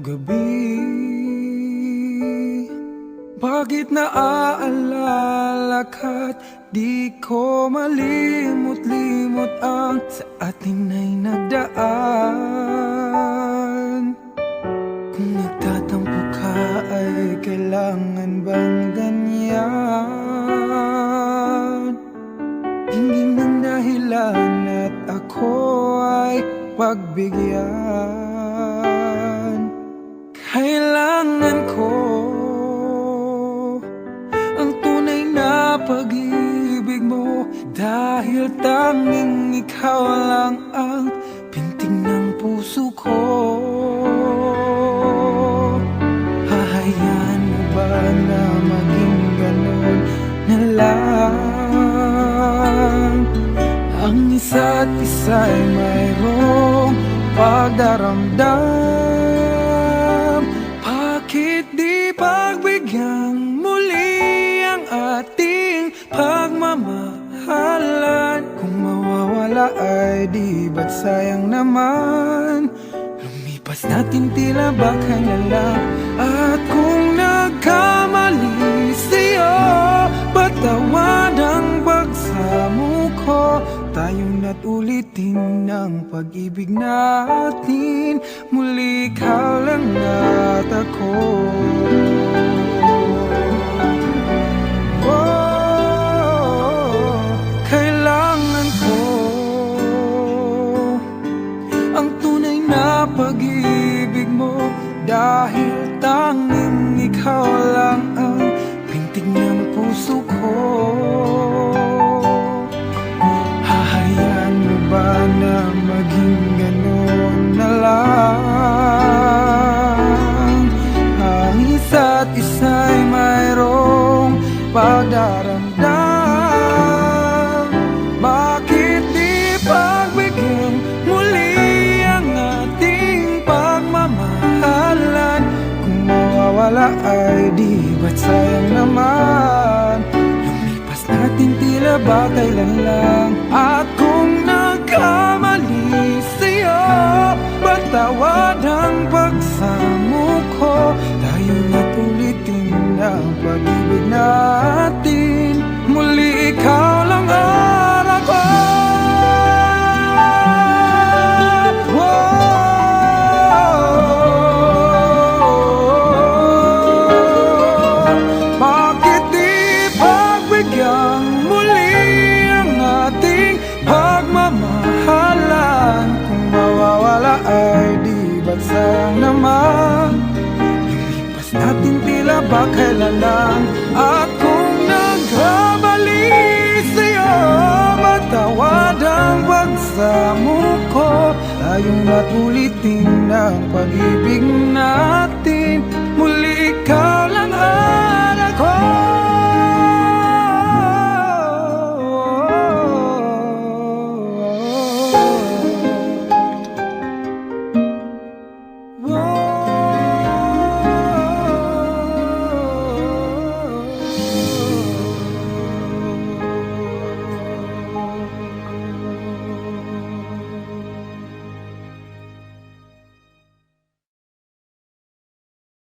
gabi, bakit naaalala ka't di ko malimot-limot ang sa atin ay nagdaan? Kung nagtatampo ka ay kailangan bang ganyan? Hindi ng dahilan at ako ay pagbigyan. Kailangan ko ang tunay na pag-ibig mo, dahil tanging ikaw lang ang pintig ng puso ko. Hahayaan mo ba na maging ganun na lang? Ang isa't isa'y mayroong pagdaramdam. Bakit di pagbigyan muli ang ating pagmamahalan? Kung mawawala ay di ba't sayang naman? Lumipas natin tila ba kailan lang? At kung nagkamali sa'yo, patawad ang pagsamo ko. Tayong natulitin ng pag-ibig natin, muli ikaw lang at ako. Kailangan ko ang tunay na pag-ibig mo, dahil tanging ikaw lang ang pintig ng puso ko. Hahayaan mo ba na maging ganun na lang? Ang isa't isa'y mayroong pagdaramdam. Bakit di pagbigyan muli ang ating pagmamahalan? Kung mawawala ay di ba't sayang naman? Lumipas natin tila ba kailan lang? At kung nagkamali sa'yo, patawad ang pagsamo ko. Tayo na't ulitin ang pag-ibig natin, muli ikaw lang at ako. Bakit di pagbigyan muli ang ating pagmamahalan? Kung mawawala ay di ba't sayang naman? Lumipas natin tila ba kailan lang? At kung nagkamali sa'yo, matawad ang pagsamo ko. Tayong natulitin ang pag-ibig natin, muli